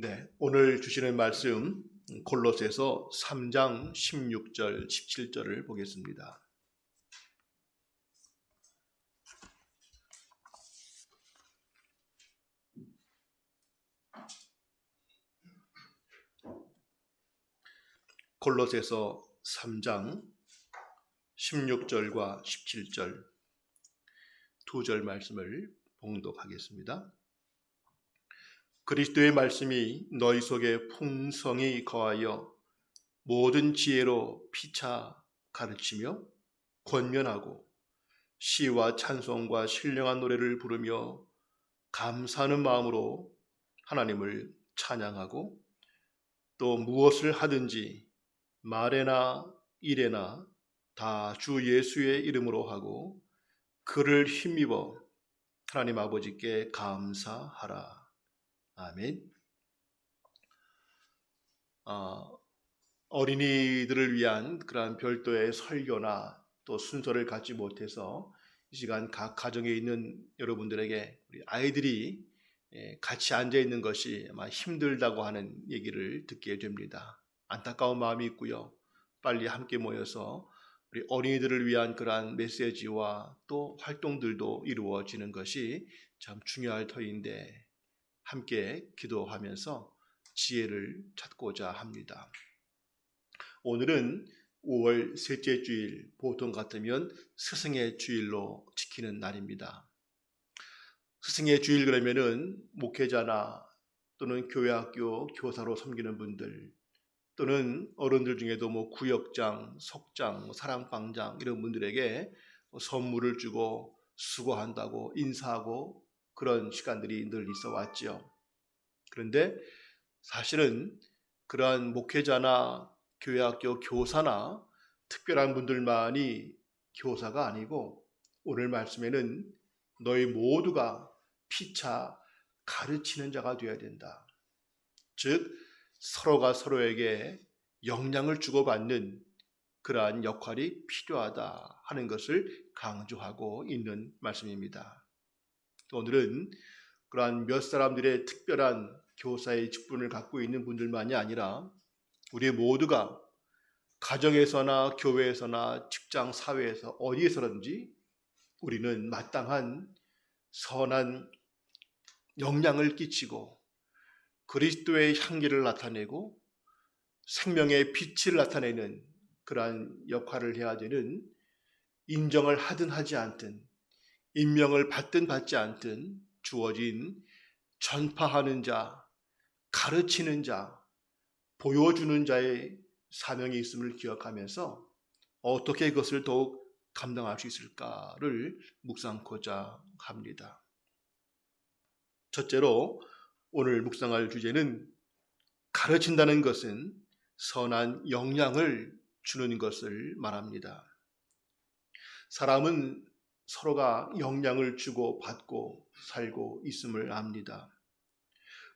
네, 오늘 주시는 말씀 골로새서 3장 16절, 17절을 보겠습니다. 골로새서 3장 16절과 17절 두 절 말씀을 봉독하겠습니다. 그리스도의 말씀이 너희 속에 풍성히 거하여 모든 지혜로 피차 가르치며 권면하고 시와 찬송과 신령한 노래를 부르며 감사하는 마음으로 하나님을 찬양하고 또 무엇을 하든지 말에나 일에나 다 주 예수의 이름으로 하고 그를 힘입어 하나님 아버지께 감사하라. 아멘. 어린이들을 위한 그러한 별도의 설교나 또 순서를 갖지 못해서 이 시간 각 가정에 있는 여러분들에게 우리 아이들이 같이 앉아 있는 것이 아마 힘들다고 하는 얘기를 듣게 됩니다. 안타까운 마음이 있고요. 빨리 함께 모여서 우리 어린이들을 위한 그러한 메시지와 또 활동들도 이루어지는 것이 참 중요할 터인데 함께 기도하면서 지혜를 찾고자 합니다. 오늘은 5월 셋째 주일, 보통 같으면 스승의 주일로 지키는 날입니다. 스승의 주일 그러면은 목회자나 또는 교회학교 교사로 섬기는 분들 또는 어른들 중에도 구역장, 속장, 사랑방장 이런 분들에게 선물을 주고 수고한다고 인사하고 그런 시간들이 늘 있어 왔죠. 그런데 사실은 그러한 목회자나 교회학교 교사나 특별한 분들만이 교사가 아니고 오늘 말씀에는 너희 모두가 피차 가르치는 자가 되어야 된다. 즉 서로가 서로에게 영향을 주고받는 그러한 역할이 필요하다 하는 것을 강조하고 있는 말씀입니다. 오늘은 그러한 몇 사람들의 특별한 교사의 직분을 갖고 있는 분들만이 아니라 우리 모두가 가정에서나 교회에서나 직장 사회에서 어디에서든지 우리는 마땅한 선한 영향을 끼치고 그리스도의 향기를 나타내고 생명의 빛을 나타내는 그러한 역할을 해야 되는, 인정을 하든 하지 않든 임명을 받든 받지 않든 주어진 전파하는 자, 가르치는 자, 보여주는 자의 사명이 있음을 기억하면서 어떻게 그것을 더욱 감당할 수 있을까를 묵상하고자 합니다. 첫째로 오늘 묵상할 주제는 가르친다는 것은 선한 영향을 주는 것을 말합니다. 사람은 서로가 영향을 주고 받고 살고 있음을 압니다.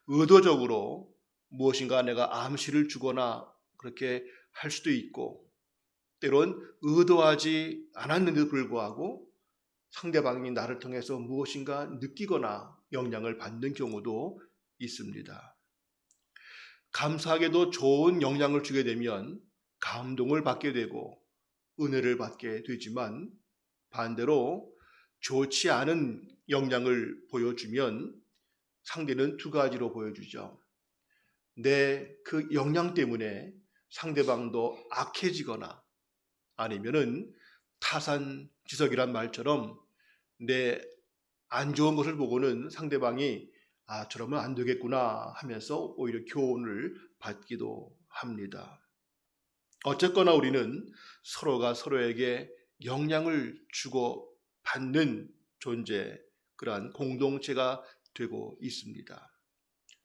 의도적으로 무엇인가 내가 암시를 주거나 그렇게 할 수도 있고 때론 의도하지 않았는데도 불구하고 상대방이 나를 통해서 무엇인가 느끼거나 영향을 받는 경우도 있습니다. 감사하게도 좋은 영향을 주게 되면 감동을 받게 되고 은혜를 받게 되지만 반대로 좋지 않은 영향을 보여주면 상대는 두 가지로 보여주죠. 내 그 영향 때문에 상대방도 악해지거나 아니면은 타산지석이란 말처럼 내 안 좋은 것을 보고는 상대방이 저러면 안 되겠구나 하면서 오히려 교훈을 받기도 합니다. 어쨌거나 우리는 서로가 서로에게 영향을 주고 받는 존재, 그러한 공동체가 되고 있습니다.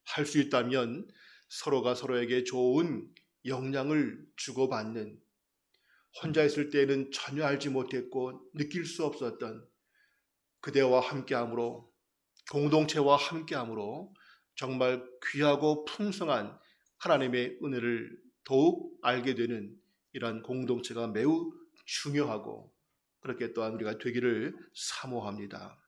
할 수 있다면 서로가 서로에게 좋은 영향을 주고받는, 혼자 있을 때에는 전혀 알지 못했고 느낄 수 없었던 그대와 함께함으로, 공동체와 함께함으로 정말 귀하고 풍성한 하나님의 은혜를 더욱 알게 되는 이러한 공동체가 매우 중요하고 그렇게 또한 우리가 되기를 사모합니다.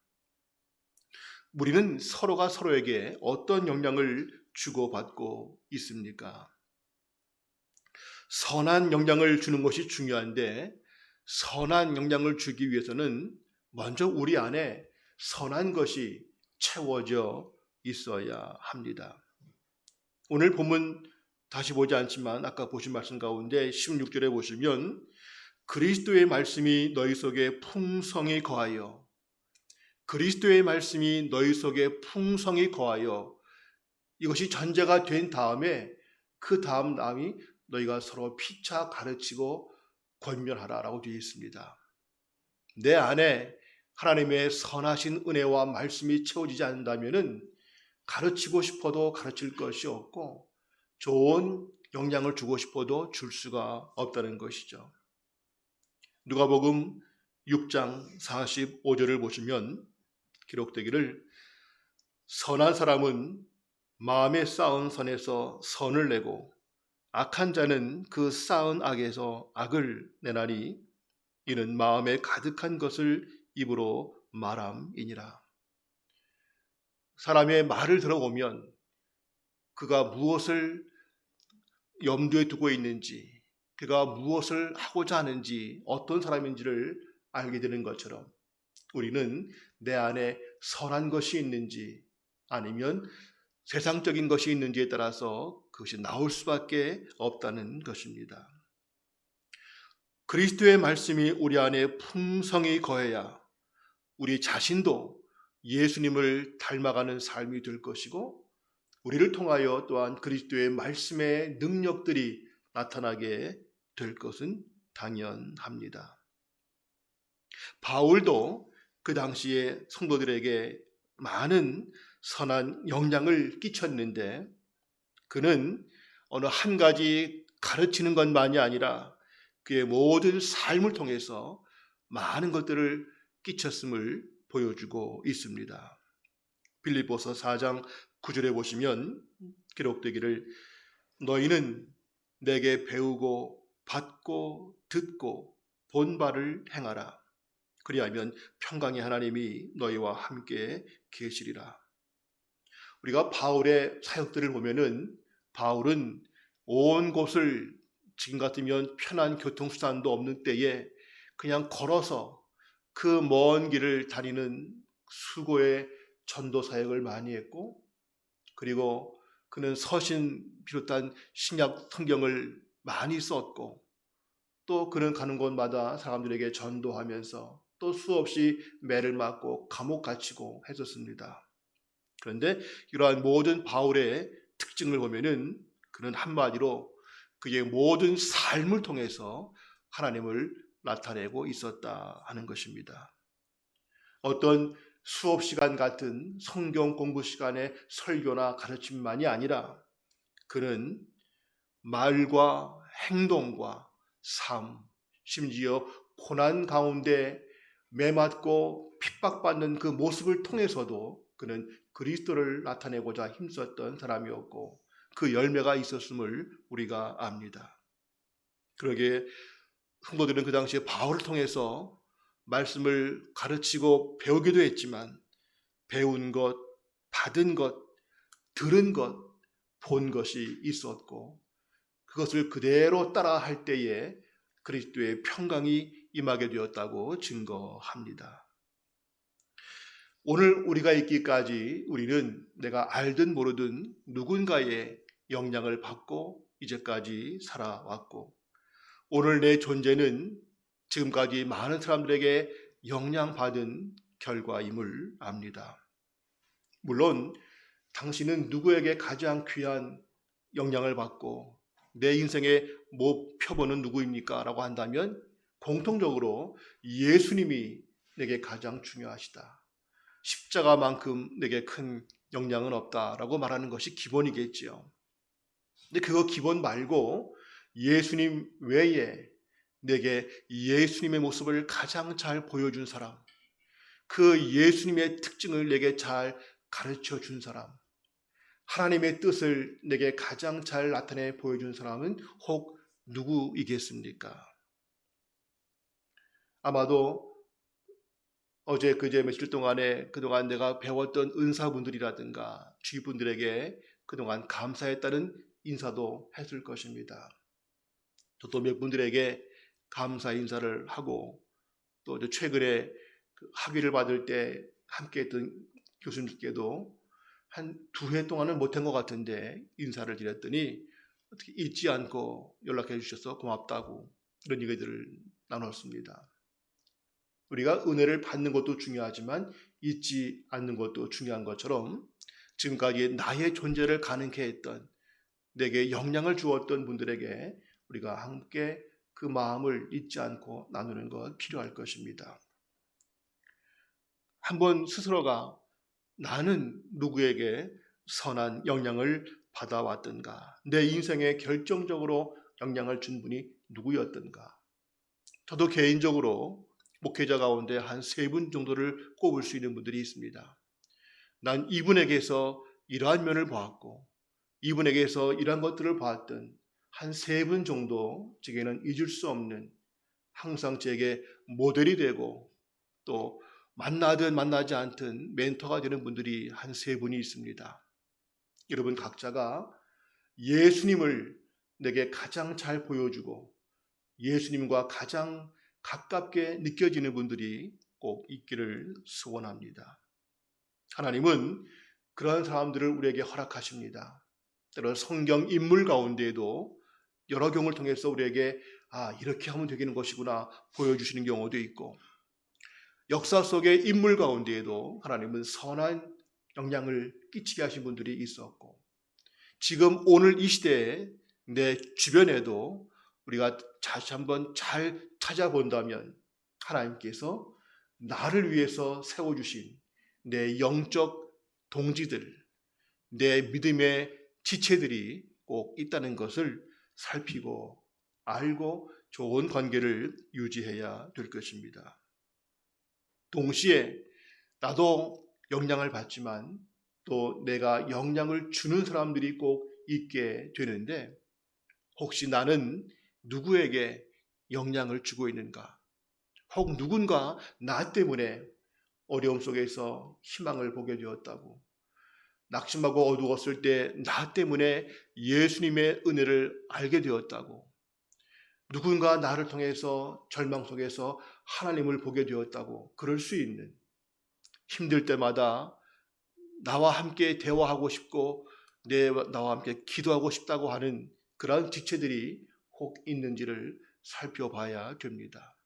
우리는 서로가 서로에게 어떤 영향을 주고받고 있습니까? 선한 영향을 주는 것이 중요한데 선한 영향을 주기 위해서는 먼저 우리 안에 선한 것이 채워져 있어야 합니다. 오늘 본문 다시 보지 않지만 아까 보신 말씀 가운데 16절에 보시면 그리스도의 말씀이 너희 속에 풍성히 거하여 그리스도의 말씀이 너희 속에 풍성히 거하여 이것이 전제가 된 다음에 그 다음이 너희가 서로 피차 가르치고 권면하라라고 되어 있습니다. 내 안에 하나님의 선하신 은혜와 말씀이 채워지지 않는다면 가르치고 싶어도 가르칠 것이 없고 좋은 영향을 주고 싶어도 줄 수가 없다는 것이죠. 누가복음 6장 45절을 보시면 기록되기를 선한 사람은 마음에 쌓은 선에서 선을 내고 악한 자는 그 쌓은 악에서 악을 내나니 이는 마음에 가득한 것을 입으로 말함이니라. 사람의 말을 들어보면 그가 무엇을 염두에 두고 있는지, 그가 무엇을 하고자 하는지, 어떤 사람인지를 알게 되는 것처럼 우리는 내 안에 선한 것이 있는지 아니면 세상적인 것이 있는지에 따라서 그것이 나올 수밖에 없다는 것입니다. 그리스도의 말씀이 우리 안에 풍성히 거해야 우리 자신도 예수님을 닮아가는 삶이 될 것이고 우리를 통하여 또한 그리스도의 말씀의 능력들이 나타나게 될 것은 당연합니다. 바울도 그 당시에 성도들에게 많은 선한 영향을 끼쳤는데 그는 어느 한 가지 가르치는 것만이 아니라 그의 모든 삶을 통해서 많은 것들을 끼쳤음을 보여주고 있습니다. 빌립보서 4장 9절에 보시면 기록되기를 너희는 내게 배우고 받고 듣고 본 바를 행하라. 그리하면 평강의 하나님이 너희와 함께 계시리라. 우리가 바울의 사역들을 보면은 바울은 온 곳을 지금 같으면 편한 교통수단도 없는 때에 그냥 걸어서 그 먼 길을 다니는 수고의 전도 사역을 많이 했고 그리고 그는 서신 비롯한 신약 성경을 많이 썼고 또 그는 가는 곳마다 사람들에게 전도하면서 또 수없이 매를 맞고 감옥 갇히고 했었습니다. 그런데 이러한 모든 바울의 특징을 보면은 그는 한마디로 그의 모든 삶을 통해서 하나님을 나타내고 있었다 하는 것입니다. 어떤 수업 시간 같은 성경 공부 시간의 설교나 가르침만이 아니라 그는 말과 행동과 삶, 심지어 고난 가운데 매맞고 핍박받는 그 모습을 통해서도 그는 그리스도를 나타내고자 힘썼던 사람이었고 그 열매가 있었음을 우리가 압니다. 그러기에 성도들은 그 당시에 바울을 통해서 말씀을 가르치고 배우기도 했지만 배운 것, 받은 것, 들은 것, 본 것이 있었고 그것을 그대로 따라 할 때에 그리스도의 평강이 임하게 되었다고 증거합니다. 오늘 우리가 있기까지 우리는 내가 알든 모르든 누군가의 영향을 받고 이제까지 살아왔고 오늘 내 존재는 지금까지 많은 사람들에게 영향받은 결과임을 압니다. 물론 당신은 누구에게 가장 귀한 영향을 받고 내 인생의 표본은 누구입니까? 라고 한다면 공통적으로 예수님이 내게 가장 중요하시다. 십자가만큼 내게 큰 영향은 없다라고 말하는 것이 기본이겠지요. 근데 그거 기본 말고 예수님 외에 내게 예수님의 모습을 가장 잘 보여준 사람, 그 예수님의 특징을 내게 잘 가르쳐 준 사람, 하나님의 뜻을 내게 가장 잘 나타내 보여준 사람은 혹 누구이겠습니까? 아마도 어제 그제 며칠 동안에 그동안 내가 배웠던 은사분들이라든가 주위분들에게 그동안 감사했다는 인사도 했을 것입니다. 저도 몇 분들에게 감사 인사를 하고 또 최근에 학위를 받을 때 함께했던 교수님께도 한 2회 동안은 못한 것 같은데 인사를 드렸더니 어떻게 잊지 않고 연락해 주셔서 고맙다고 이런 얘기들을 나눴습니다. 우리가 은혜를 받는 것도 중요하지만 잊지 않는 것도 중요한 것처럼 지금까지 나의 존재를 가능케 했던, 내게 영향을 주었던 분들에게 우리가 함께 그 마음을 잊지 않고 나누는 것 필요할 것입니다. 한번 스스로가 나는 누구에게 선한 영향을 받아왔던가, 내 인생에 결정적으로 영향을 준 분이 누구였던가. 저도 개인적으로 목회자 가운데 한 3분 정도를 꼽을 수 있는 분들이 있습니다. 난 이분에게서 이러한 면을 보았고 이분에게서 이러한 것들을 봤던 한 3분 정도 제게는 잊을 수 없는, 항상 제게 모델이 되고 또 만나든 만나지 않든 멘토가 되는 분들이 한 3분이 있습니다. 여러분 각자가 예수님을 내게 가장 잘 보여주고 예수님과 가장 가깝게 느껴지는 분들이 꼭 있기를 소원합니다. 하나님은 그러한 사람들을 우리에게 허락하십니다. 때로 성경 인물 가운데에도 여러 경우를 통해서 우리에게 이렇게 하면 되는 것이구나 보여주시는 경우도 있고, 역사 속의 인물 가운데에도 하나님은 선한 영향을 끼치게 하신 분들이 있었고, 지금 오늘 이 시대에 내 주변에도 우리가 다시 한번 잘 찾아본다면 하나님께서 나를 위해서 세워주신 내 영적 동지들, 내 믿음의 지체들이 꼭 있다는 것을 살피고 알고 좋은 관계를 유지해야 될 것입니다. 동시에 나도 영향을 받지만 또 내가 영향을 주는 사람들이 꼭 있게 되는데, 혹시 나는 누구에게 영향을 주고 있는가? 혹 누군가 나 때문에 어려움 속에서 희망을 보게 되었다고, 낙심하고 어두웠을 때 나 때문에 예수님의 은혜를 알게 되었다고, 누군가 나를 통해서 절망 속에서 하나님을 보게 되었다고, 그럴 수 있는, 힘들 때마다 나와 함께 대화하고 싶고 나와 함께 기도하고 싶다고 하는 그러한 지체들이 혹 있는지를 살펴봐야 됩니다.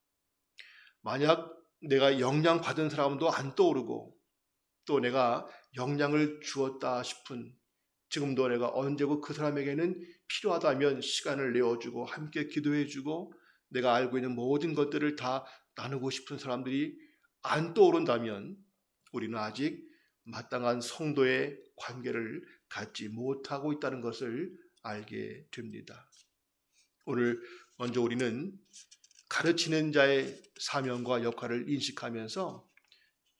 만약 내가 영향 받은 사람도 안 떠오르고 또 내가 영향을 주었다 싶은, 지금도 내가 언제고 그 사람에게는 필요하다면 시간을 내어주고 함께 기도해주고 내가 알고 있는 모든 것들을 다 나누고 싶은 사람들이 안 떠오른다면 우리는 아직 마땅한 성도의 관계를 갖지 못하고 있다는 것을 알게 됩니다. 오늘 먼저 우리는 가르치는 자의 사명과 역할을 인식하면서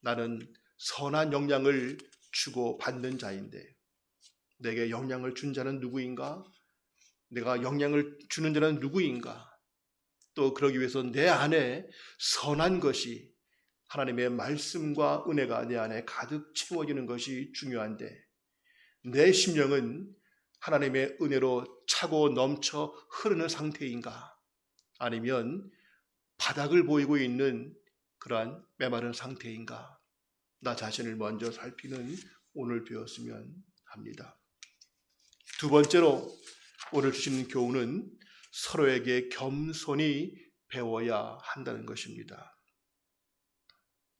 나는 선한 영향을 주고 받는 자인데 내게 영향을 준 자는 누구인가? 내가 영향을 주는 자는 누구인가? 또 그러기 위해서 내 안에 선한 것이, 하나님의 말씀과 은혜가 내 안에 가득 채워지는 것이 중요한데, 내 심령은 하나님의 은혜로 차고 넘쳐 흐르는 상태인가? 아니면 바닥을 보이고 있는 그러한 메마른 상태인가? 나 자신을 먼저 살피는 오늘 되었으면 합니다. 두 번째로 오늘 주시는 교훈은 서로에게 겸손히 배워야 한다는 것입니다.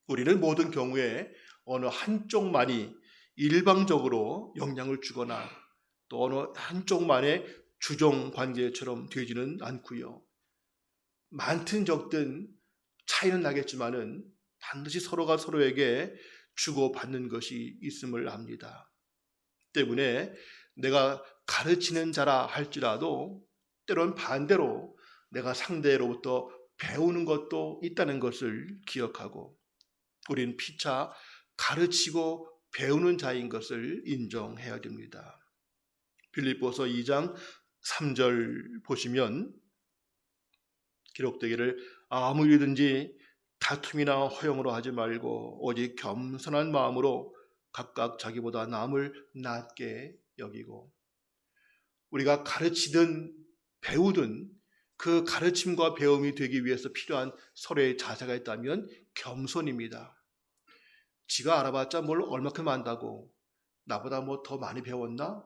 우리는 모든 경우에 어느 한쪽만이 일방적으로 영향을 주거나 또 어느 한쪽만의 주종 관계처럼 되지는 않고요. 많든 적든 차이는 나겠지만은 반드시 서로가 서로에게 주고받는 것이 있음을 압니다. 때문에 내가 가르치는 자라 할지라도 때론 반대로 내가 상대로부터 배우는 것도 있다는 것을 기억하고, 우리는 피차 가르치고 배우는 자인 것을 인정해야 됩니다. 빌립보서 2장 3절 보시면 기록되기를 아무 일이든지 다툼이나 허용으로 하지 말고 오직 겸손한 마음으로 각각 자기보다 남을 낮게 여기고 우리가 가르치든 배우든 그 가르침과 배움이 되기 위해서 필요한 서로의 자세가 있다면 겸손입니다. 지가 알아봤자 뭘 얼마큼 안다고 나보다 뭐 더 많이 배웠나?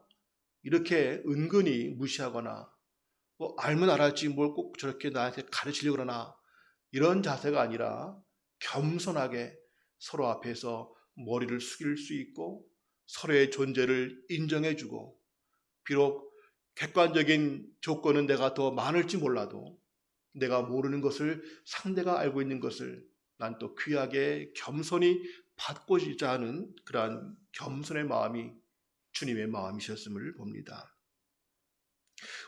이렇게 은근히 무시하거나 뭐 알면 알았지 뭘 꼭 저렇게 나한테 가르치려고 그러나 이런 자세가 아니라 겸손하게 서로 앞에서 머리를 숙일 수 있고 서로의 존재를 인정해주고 비록 객관적인 조건은 내가 더 많을지 몰라도 내가 모르는 것을 상대가 알고 있는 것을 난 또 귀하게 겸손히 받고자 하는 그러한 겸손의 마음이 주님의 마음이셨음을 봅니다.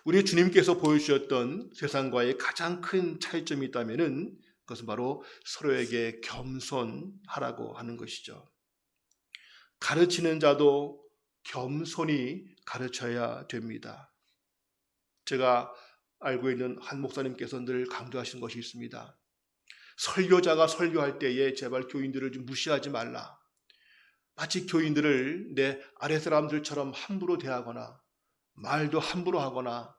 우리 주님께서 보여주셨던 세상과의 가장 큰 차이점이 있다면 그것은 바로 서로에게 겸손하라고 하는 것이죠. 가르치는 자도 겸손히 가르쳐야 됩니다. 제가 알고 있는 한 목사님께서 늘 강조하시는 것이 있습니다. 설교자가 설교할 때에 제발 교인들을 좀 무시하지 말라. 마치 교인들을 내 아랫사람들처럼 함부로 대하거나 말도 함부로 하거나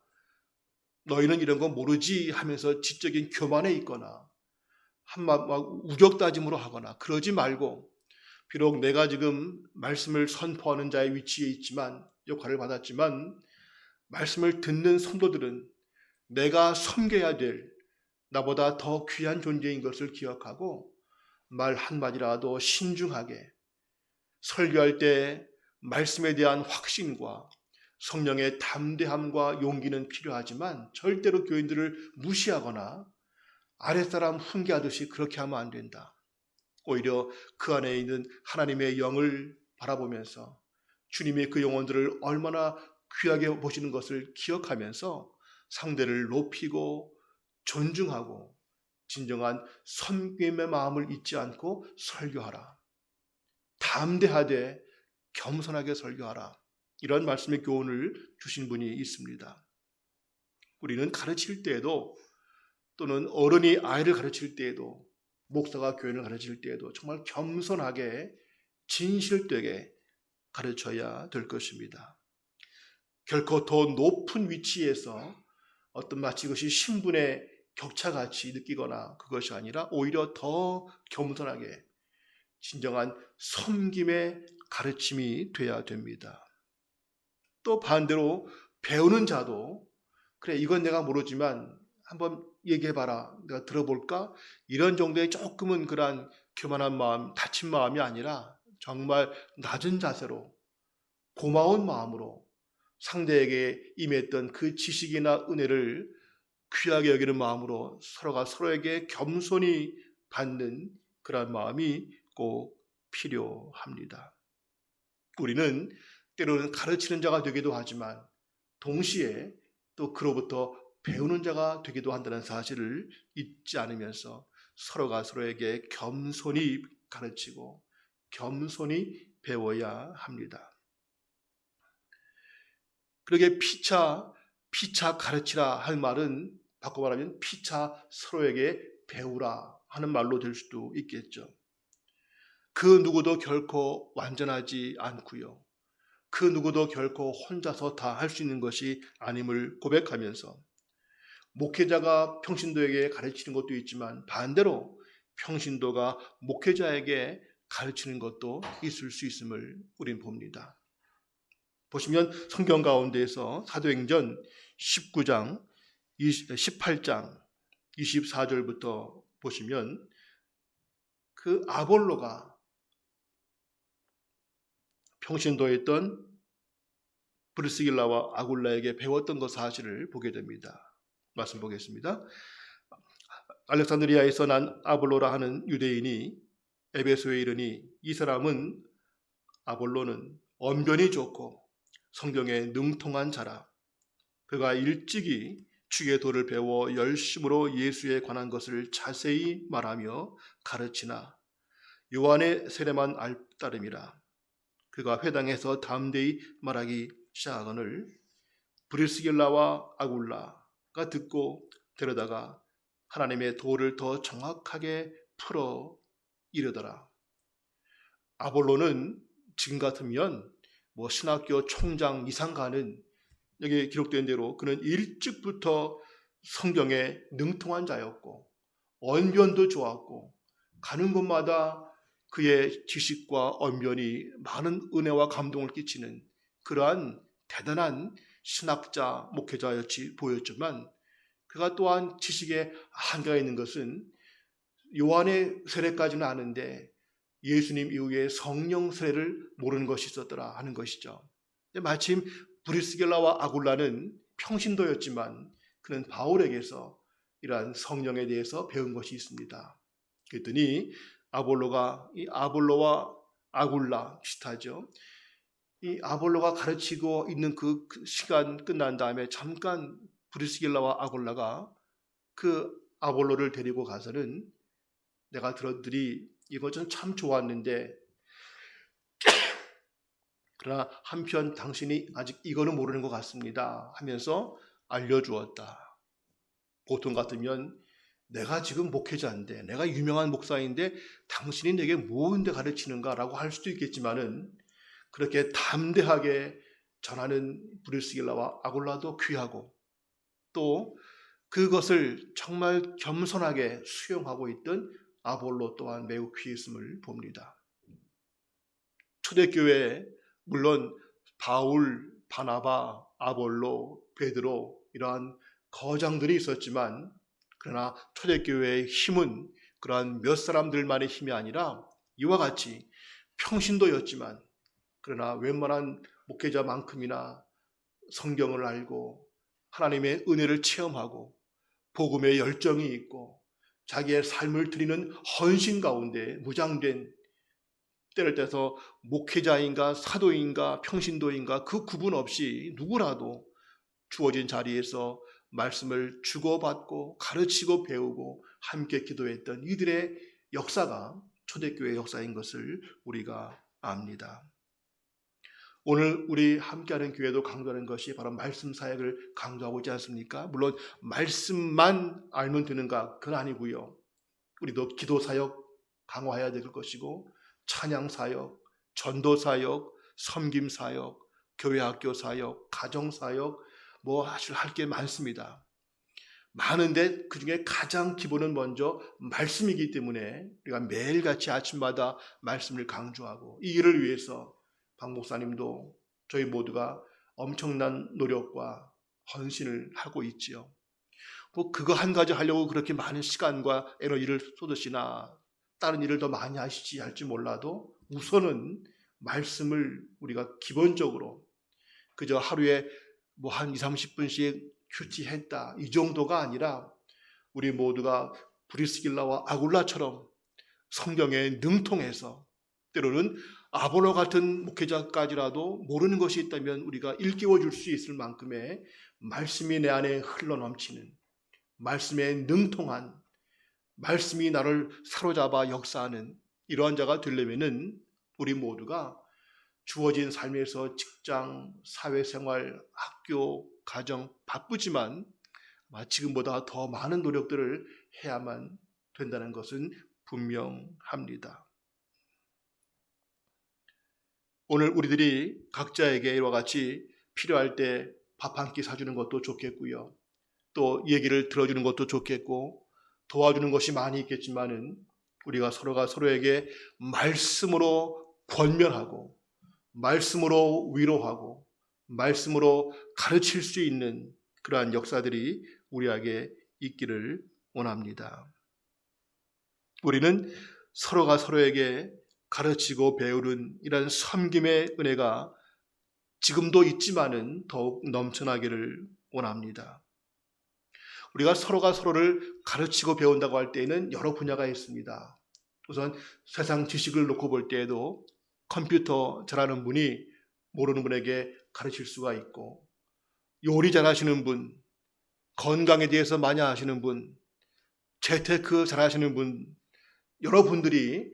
너희는 이런 거 모르지 하면서 지적인 교만에 있거나 막 우격다짐으로 하거나 그러지 말고 비록 내가 지금 말씀을 선포하는 자의 위치에 있지만 역할을 받았지만 말씀을 듣는 성도들은 내가 섬겨야 될 나보다 더 귀한 존재인 것을 기억하고 말 한마디라도 신중하게 설교할 때 말씀에 대한 확신과 성령의 담대함과 용기는 필요하지만 절대로 교인들을 무시하거나 아랫사람 훈계하듯이 그렇게 하면 안 된다. 오히려 그 안에 있는 하나님의 영을 바라보면서 주님의 그 영혼들을 얼마나 귀하게 보시는 것을 기억하면서 상대를 높이고 존중하고 진정한 섬김의 마음을 잊지 않고 설교하라. 담대하되 겸손하게 설교하라. 이런 말씀의 교훈을 주신 분이 있습니다. 우리는 가르칠 때에도 또는 어른이 아이를 가르칠 때에도 목사가 교인을 가르칠 때에도 정말 겸손하게 진실되게 가르쳐야 될 것입니다. 결코 더 높은 위치에서 어떤 마치 그것이 신분의 격차같이 느끼거나 그것이 아니라 오히려 더 겸손하게 진정한 섬김의 가르침이 돼야 됩니다. 또 반대로 배우는 자도 그래 이건 내가 모르지만 한번 얘기해봐라 내가 들어볼까? 이런 정도의 조금은 그러한 교만한 마음, 다친 마음이 아니라 정말 낮은 자세로 고마운 마음으로 상대에게 임했던 그 지식이나 은혜를 귀하게 여기는 마음으로 서로가 서로에게 겸손히 받는 그런 마음이 꼭 필요합니다. 우리는 때로는 가르치는 자가 되기도 하지만 동시에 또 그로부터 배우는 자가 되기도 한다는 사실을 잊지 않으면서 서로가 서로에게 겸손히 가르치고 겸손히 배워야 합니다. 그러게 피차 가르치라 할 말은 바꿔 말하면 피차 서로에게 배우라 하는 말로 될 수도 있겠죠. 그 누구도 결코 완전하지 않고요. 그 누구도 결코 혼자서 다 할 수 있는 것이 아님을 고백하면서 목회자가 평신도에게 가르치는 것도 있지만 반대로 평신도가 목회자에게 가르치는 것도 있을 수 있음을 우린 봅니다. 보시면 성경 가운데에서 사도행전 19장, 18장 24절부터 보시면 그 아볼로가 평신도에 있던 브리스길라와 아굴라에게 배웠던 것 사실을 보게 됩니다. 말씀 보겠습니다. 알렉산드리아에서 난 아볼로라 하는 유대인이 에베소에 이르니 이 사람은 아볼로는 언변이 좋고 성경에 능통한 자라. 그가 일찍이 주의 도를 배워 열심으로 예수에 관한 것을 자세히 말하며 가르치나 요한의 세례만 알 따름이라. 그가 회당에서 담대히 말하기 시작하거늘 브리스길라와 아굴라가 듣고 데려다가 하나님의 도를 더 정확하게 풀어 이르더라. 아볼로는 지금 같으면 뭐 신학교 총장 이상 가는, 여기 기록된 대로 그는 일찍부터 성경에 능통한 자였고 언변도 좋았고 가는 곳마다 그의 지식과 언변이 많은 은혜와 감동을 끼치는 그러한 대단한 신학자, 목회자였지 보였지만, 그가 또한 지식에 한계가 있는 것은 요한의 세례까지는 아는데 예수님 이후에 성령 세례를 모르는 것이 있었더라 하는 것이죠. 마침 브리스길라와 아굴라는 평신도였지만 그는 바울에게서 이러한 성령에 대해서 배운 것이 있습니다. 그랬더니 이 아볼로와 아굴라 비슷하죠. 이 아볼로가 가르치고 있는 그 시간 끝난 다음에 잠깐 브리스길라와 아굴라가 그 아볼로를 데리고 가서는, 내가 들었더니 이것은 참 좋았는데 그러나 한편 당신이 아직 이거는 모르는 것 같습니다 하면서 알려주었다. 보통 같으면 내가 지금 목회자인데, 내가 유명한 목사인데 당신이 내게 무엇인데 가르치는가 라고 할 수도 있겠지만은, 그렇게 담대하게 전하는 브리스길라와 아굴라도 귀하고 또 그것을 정말 겸손하게 수용하고 있던 아볼로 또한 매우 귀했음을 봅니다. 초대교회에 물론 바울, 바나바, 아볼로, 베드로 이러한 거장들이 있었지만, 그러나 초대교회의 힘은 그러한 몇 사람들만의 힘이 아니라 이와 같이 평신도였지만, 그러나 웬만한 목회자만큼이나 성경을 알고 하나님의 은혜를 체험하고 복음의 열정이 있고 자기의 삶을 드리는 헌신 가운데 무장된, 때를 떼서 목회자인가 사도인가 평신도인가 그 구분 없이 누구라도 주어진 자리에서 말씀을 주고받고 가르치고 배우고 함께 기도했던 이들의 역사가 초대교회 역사인 것을 우리가 압니다. 오늘 우리 함께하는 교회도 강조하는 것이 바로 말씀 사역을 강조하고 있지 않습니까? 물론 말씀만 알면 되는가? 그건 아니고요. 우리도 기도 사역 강화해야 될 것이고, 찬양 사역, 전도 사역, 섬김 사역, 교회 학교 사역, 가정 사역, 뭐 사실 할 게 많습니다. 많은데 그중에 가장 기본은 먼저 말씀이기 때문에 우리가 매일같이 아침마다 말씀을 강조하고, 이 일을 위해서 박 목사님도 저희 모두가 엄청난 노력과 헌신을 하고 있지요. 뭐 그거 한 가지 하려고 그렇게 많은 시간과 에너지를 쏟으시나 다른 일을 더 많이 하시지 할지 몰라도, 우선은 말씀을 우리가 기본적으로 그저 하루에 뭐 한 20-30분씩 큐티했다 이 정도가 아니라, 우리 모두가 브리스길라와 아굴라처럼 성경에 능통해서, 때로는 아볼로 같은 목회자까지라도 모르는 것이 있다면 우리가 일깨워 줄 수 있을 만큼의 말씀이 내 안에 흘러넘치는, 말씀에 능통한, 말씀이 나를 사로잡아 역사하는 이러한 자가 되려면은 우리 모두가 주어진 삶에서 직장, 사회생활, 학교, 가정 바쁘지만 지금보다 더 많은 노력들을 해야만 된다는 것은 분명합니다. 오늘 우리들이 각자에게 이와 같이 필요할 때 밥 한 끼 사주는 것도 좋겠고요. 또 얘기를 들어주는 것도 좋겠고 도와주는 것이 많이 있겠지만은, 우리가 서로가 서로에게 말씀으로 권면하고 말씀으로 위로하고 말씀으로 가르칠 수 있는 그러한 역사들이 우리에게 있기를 원합니다. 우리는 서로가 서로에게 가르치고 배우는 이런 섬김의 은혜가 지금도 있지만은 더욱 넘쳐나기를 원합니다. 우리가 서로가 서로를 가르치고 배운다고 할 때에는 여러 분야가 있습니다. 우선 세상 지식을 놓고 볼 때에도 컴퓨터 잘하는 분이 모르는 분에게 가르칠 수가 있고, 요리 잘하시는 분, 건강에 대해서 많이 아시는 분, 재테크 잘하시는 분, 여러분들이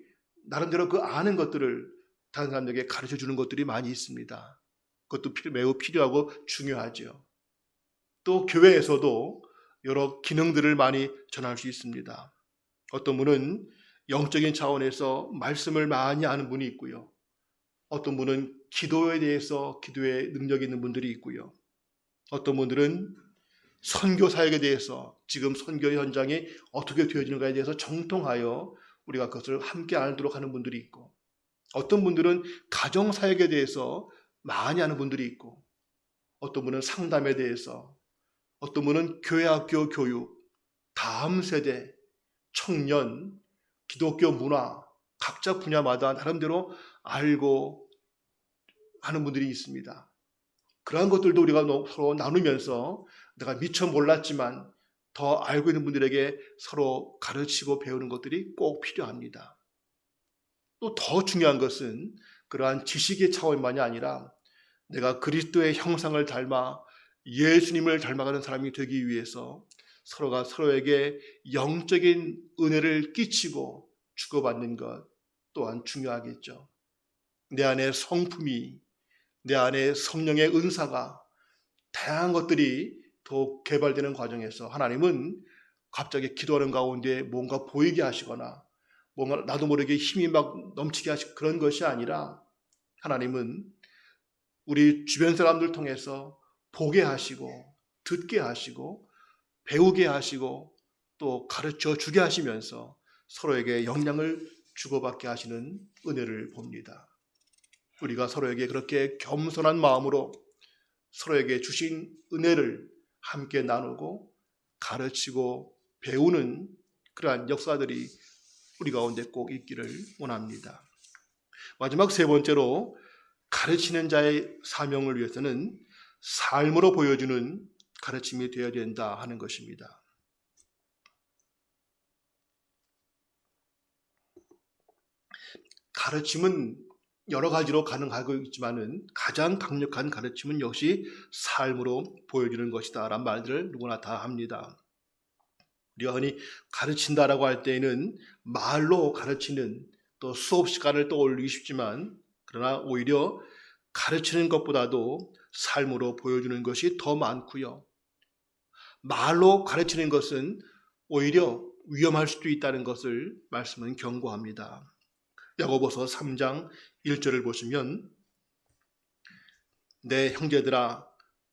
나름대로 그 아는 것들을 다른 사람들에게 가르쳐 주는 것들이 많이 있습니다. 그것도 매우 필요하고 중요하죠. 또 교회에서도 여러 기능들을 많이 전할 수 있습니다. 어떤 분은 영적인 차원에서 말씀을 많이 아는 분이 있고요. 어떤 분은 기도에 대해서 기도에 능력이 있는 분들이 있고요. 어떤 분들은 선교 사역에 대해서 지금 선교 현장이 어떻게 되어지는가에 대해서 정통하여 우리가 그것을 함께 알도록 하는 분들이 있고, 어떤 분들은 가정 사역에 대해서 많이 아는 분들이 있고, 어떤 분은 상담에 대해서, 어떤 분은 교회 학교 교육, 다음 세대, 청년, 기독교 문화, 각자 분야마다 나름대로 알고 하는 분들이 있습니다. 그러한 것들도 우리가 서로 나누면서 내가 미처 몰랐지만 더 알고 있는 분들에게 서로 가르치고 배우는 것들이 꼭 필요합니다. 또 더 중요한 것은 그러한 지식의 차원만이 아니라 내가 그리스도의 형상을 닮아 예수님을 닮아가는 사람이 되기 위해서 서로가 서로에게 영적인 은혜를 끼치고 주고받는 것 또한 중요하겠죠. 내 안에 성품이, 내 안에 성령의 은사가, 다양한 것들이 더 개발되는 과정에서 하나님은 갑자기 기도하는 가운데 뭔가 보이게 하시거나 뭔가 나도 모르게 힘이 막 넘치게 하시고 그런 것이 아니라, 하나님은 우리 주변 사람들 통해서 보게 하시고 듣게 하시고 배우게 하시고 또 가르쳐 주게 하시면서 서로에게 영향을 주고받게 하시는 은혜를 봅니다. 우리가 서로에게 그렇게 겸손한 마음으로 서로에게 주신 은혜를 함께 나누고 가르치고 배우는 그러한 역사들이 우리 가운데 꼭 있기를 원합니다. 마지막 세 번째로, 가르치는 자의 사명을 위해서는 삶으로 보여주는 가르침이 되어야 된다 하는 것입니다. 가르침은 여러 가지로 가능하고 있지만은 가장 강력한 가르침은 역시 삶으로 보여주는 것이다 라는 말들을 누구나 다 합니다. 우리가 흔히 가르친다라고 할 때에는 말로 가르치는 또 수업 시간을 떠올리기 쉽지만, 그러나 오히려 가르치는 것보다도 삶으로 보여주는 것이 더 많고요. 말로 가르치는 것은 오히려 위험할 수도 있다는 것을 말씀은 경고합니다. 야고보서 3장 1절을 보시면, 내 형제들아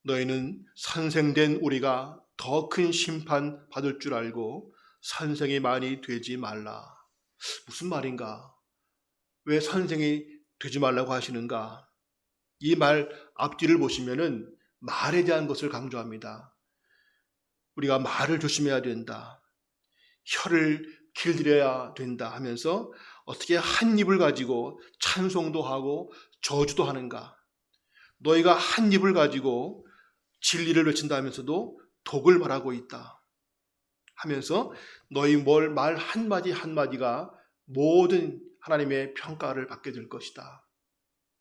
너희는 선생된 우리가 더 큰 심판 받을 줄 알고 선생이 많이 되지 말라. 무슨 말인가? 왜 선생이 되지 말라고 하시는가? 이 말 앞뒤를 보시면은 말에 대한 것을 강조합니다. 우리가 말을 조심해야 된다. 혀를 길들여야 된다 하면서 어떻게 한 입을 가지고 찬송도 하고 저주도 하는가? 너희가 한 입을 가지고 진리를 외친다 하면서도 독을 말하고 있다 하면서 너희 말 한마디 한마디가 모든 하나님의 평가를 받게 될 것이다.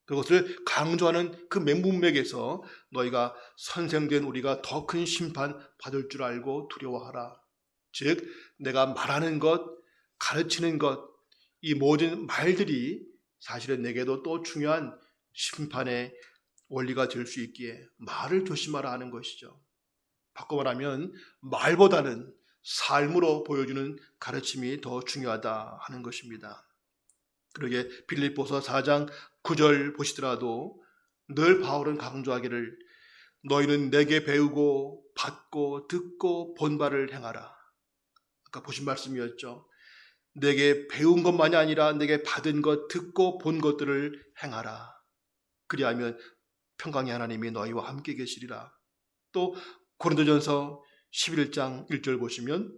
그것을 강조하는 그 문맥에서 너희가 선생된 우리가 더 큰 심판 받을 줄 알고 두려워하라. 즉 내가 말하는 것, 가르치는 것, 이 모든 말들이 사실은 내게도 또 중요한 심판의 원리가 될 수 있기에 말을 조심하라 하는 것이죠. 바꿔 말하면 말보다는 삶으로 보여주는 가르침이 더 중요하다 하는 것입니다. 그러게 빌립보서 4장 9절 보시더라도 늘 바울은 강조하기를 너희는 내게 배우고 받고 듣고 본 바를 행하라. 아까 보신 말씀이었죠. 내게 배운 것만이 아니라 내게 받은 것, 듣고 본 것들을 행하라. 그리하면 평강의 하나님이 너희와 함께 계시리라. 또 고린도전서 11장 1절 보시면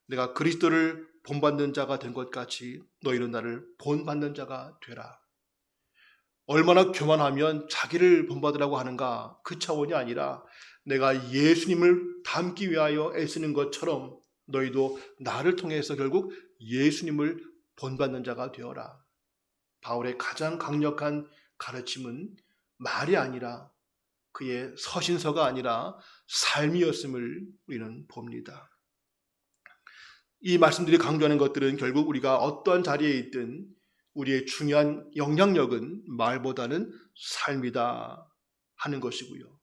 내가 그리스도를 본받는 자가 된 것 같이 너희는 나를 본받는 자가 되라. 얼마나 교만하면 자기를 본받으라고 하는가, 그 차원이 아니라 내가 예수님을 닮기 위하여 애쓰는 것처럼 너희도 나를 통해서 결국 예수님을 본받는 자가 되어라. 바울의 가장 강력한 가르침은 말이 아니라 그의 서신서가 아니라 삶이었음을 우리는 봅니다. 이 말씀들이 강조하는 것들은 결국 우리가 어떠한 자리에 있든 우리의 중요한 영향력은 말보다는 삶이다 하는 것이고요.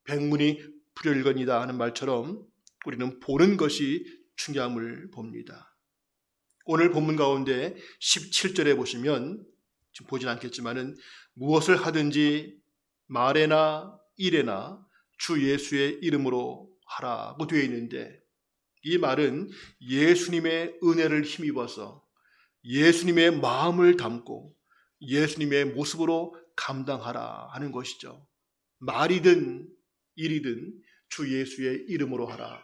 백문이 불여일견이다 하는 말처럼 우리는 보는 것이 중요함을 봅니다. 오늘 본문 가운데 17절에 보시면 지금 보진 않겠지만은 무엇을 하든지 말에나 일에나 주 예수의 이름으로 하라고 되어 있는데, 이 말은 예수님의 은혜를 힘입어서 예수님의 마음을 담고 예수님의 모습으로 감당하라 하는 것이죠. 말이든 일이든 주 예수의 이름으로 하라.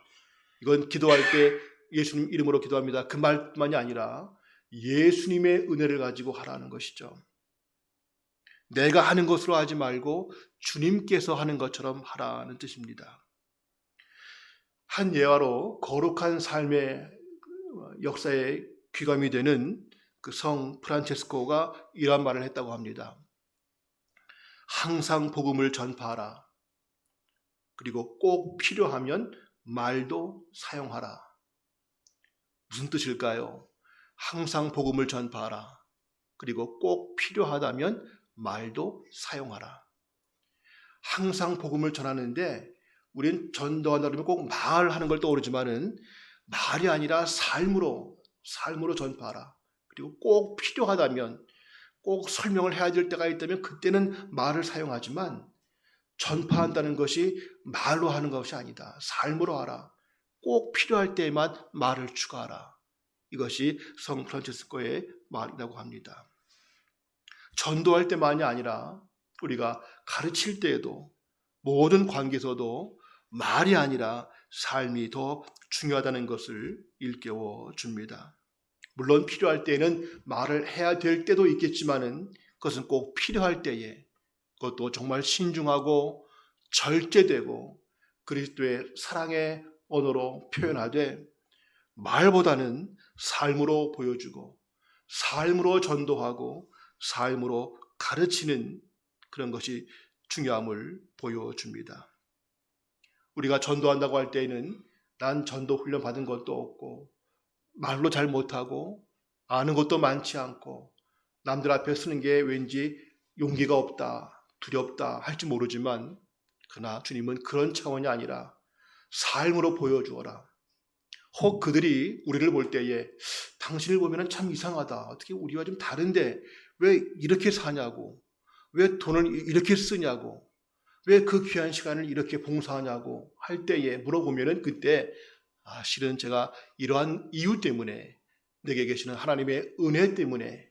이건 기도할 때 예수님 이름으로 기도합니다. 그 말만이 아니라 예수님의 은혜를 가지고 하라는 것이죠. 내가 하는 것으로 하지 말고 주님께서 하는 것처럼 하라는 뜻입니다. 한 예화로 거룩한 삶의 역사에 귀감이 되는 그 성 프란체스코가 이런 말을 했다고 합니다. 항상 복음을 전파하라. 그리고 꼭 필요하면 말도 사용하라. 무슨 뜻일까요? 항상 복음을 전파하라. 그리고 꼭 필요하다면 말도 사용하라. 항상 복음을 전하는데 우리는 전도한다 그러면 꼭 말하는 걸 떠오르지만은 말이 아니라 삶으로 전파하라. 그리고 꼭 필요하다면, 꼭 설명을 해야 될 때가 있다면 그때는 말을 사용하지만 전파한다는 것이 말로 하는 것이 아니다. 삶으로 하라. 꼭 필요할 때에만 말을 추가하라. 이것이 성 프란체스코의 말이라고 합니다. 전도할 때만이 아니라 우리가 가르칠 때에도 모든 관계에서도 말이 아니라 삶이 더 중요하다는 것을 일깨워 줍니다. 물론 필요할 때에는 말을 해야 될 때도 있겠지만은 그것은 꼭 필요할 때에, 그것도 정말 신중하고 절제되고 그리스도의 사랑의 언어로 표현하되 말보다는 삶으로 보여주고 삶으로 전도하고 삶으로 가르치는 그런 것이 중요함을 보여줍니다. 우리가 전도한다고 할 때에는 난 전도 훈련 받은 것도 없고 말로 잘 못하고 아는 것도 많지 않고 남들 앞에 서는 게 왠지 용기가 없다, 두렵다 할지 모르지만, 그러나 주님은 그런 차원이 아니라 삶으로 보여주어라. 혹 그들이 우리를 볼 때에 당신을 보면 참 이상하다, 어떻게 우리와 좀 다른데 왜 이렇게 사냐고, 왜 돈을 이렇게 쓰냐고, 왜 그 귀한 시간을 이렇게 봉사하냐고 할 때에 물어보면은 그때 실은 제가 이러한 이유 때문에, 내게 계시는 하나님의 은혜 때문에,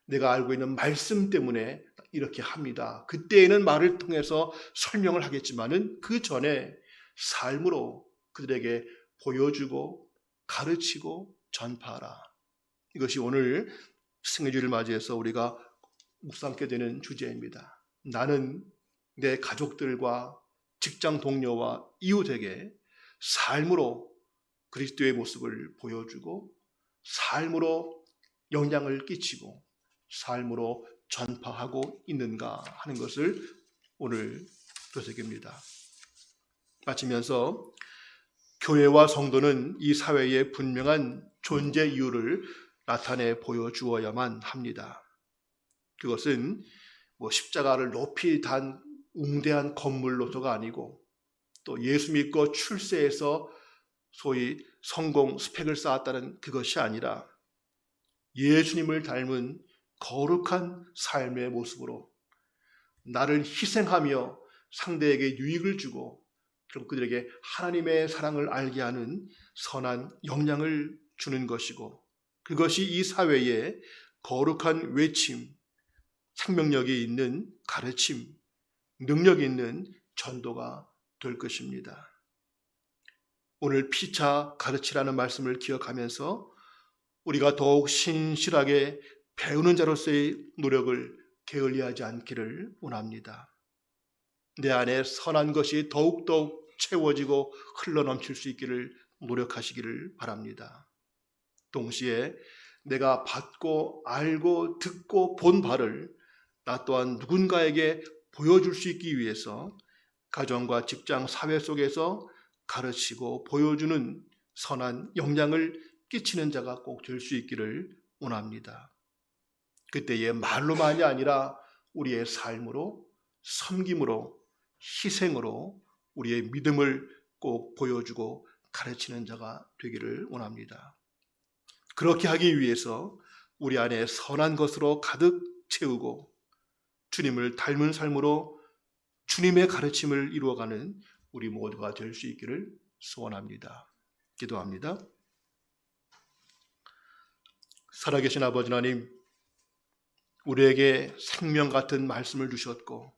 내가 알고 있는 말씀 때문에 이렇게 합니다. 그때에는 말을 통해서 설명을 하겠지만은 그 전에 삶으로 그들에게 보여주고 가르치고 전파하라. 이것이 오늘 승리주의를 맞이해서 우리가 묵상하게 되는 주제입니다. 나는 내 가족들과 직장 동료와 이웃에게 삶으로 그리스도의 모습을 보여주고 삶으로 영향을 끼치고 삶으로 전파하고 있는가 하는 것을 오늘 되새깁니다. 마치면서 교회와 성도는 이 사회의 분명한 존재 이유를 나타내 보여주어야만 합니다. 그것은 십자가를 높이 단 웅대한 건물로서가 아니고, 또 예수 믿고 출세해서 소위 성공 스펙을 쌓았다는 그것이 아니라 예수님을 닮은 거룩한 삶의 모습으로 나를 희생하며 상대에게 유익을 주고 결국 그들에게 하나님의 사랑을 알게 하는 선한 영향을 주는 것이고, 그것이 이 사회에 거룩한 외침, 생명력이 있는 가르침, 능력이 있는 전도가 될 것입니다. 오늘 피차 가르치라는 말씀을 기억하면서 우리가 더욱 신실하게 배우는 자로서의 노력을 게을리하지 않기를 원합니다. 내 안에 선한 것이 더욱더욱 채워지고 흘러넘칠 수 있기를 노력하시기를 바랍니다. 동시에 내가 받고 알고 듣고 본 바를 나 또한 누군가에게 보여줄 수 있기 위해서 가정과 직장, 사회 속에서 가르치고 보여주는 선한 영향을 끼치는 자가 꼭 될 수 있기를 원합니다. 그때의 말로만이 아니라 우리의 삶으로, 섬김으로, 희생으로 우리의 믿음을 꼭 보여주고 가르치는 자가 되기를 원합니다. 그렇게 하기 위해서 우리 안에 선한 것으로 가득 채우고 주님을 닮은 삶으로 주님의 가르침을 이루어가는 우리 모두가 될 수 있기를 소원합니다. 기도합니다. 살아계신 아버지 하나님, 우리에게 생명 같은 말씀을 주셨고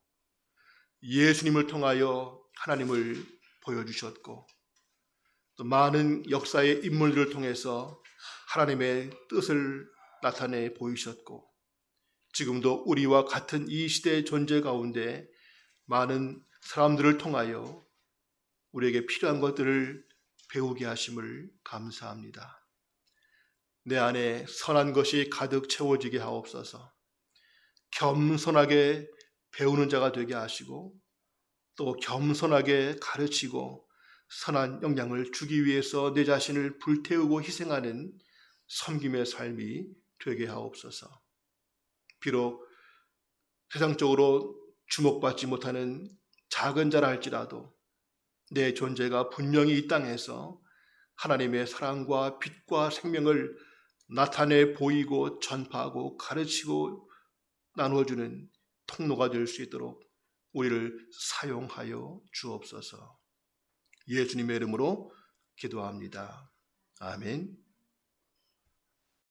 예수님을 통하여 하나님을 보여주셨고 또 많은 역사의 인물들을 통해서 하나님의 뜻을 나타내 보이셨고 지금도 우리와 같은 이 시대의 존재 가운데 많은 사람들을 통하여 우리에게 필요한 것들을 배우게 하심을 감사합니다. 내 안에 선한 것이 가득 채워지게 하옵소서. 겸손하게 배우는 자가 되게 하시고 또 겸손하게 가르치고 선한 영향을 주기 위해서 내 자신을 불태우고 희생하는 섬김의 삶이 되게 하옵소서. 비록 세상적으로 주목받지 못하는 작은 자라 할지라도 내 존재가 분명히 이 땅에서 하나님의 사랑과 빛과 생명을 나타내 보이고 전파하고 가르치고 나누어주는 통로가 될 수 있도록 우리를 사용하여 주옵소서. 예수님의 이름으로 기도합니다. 아멘.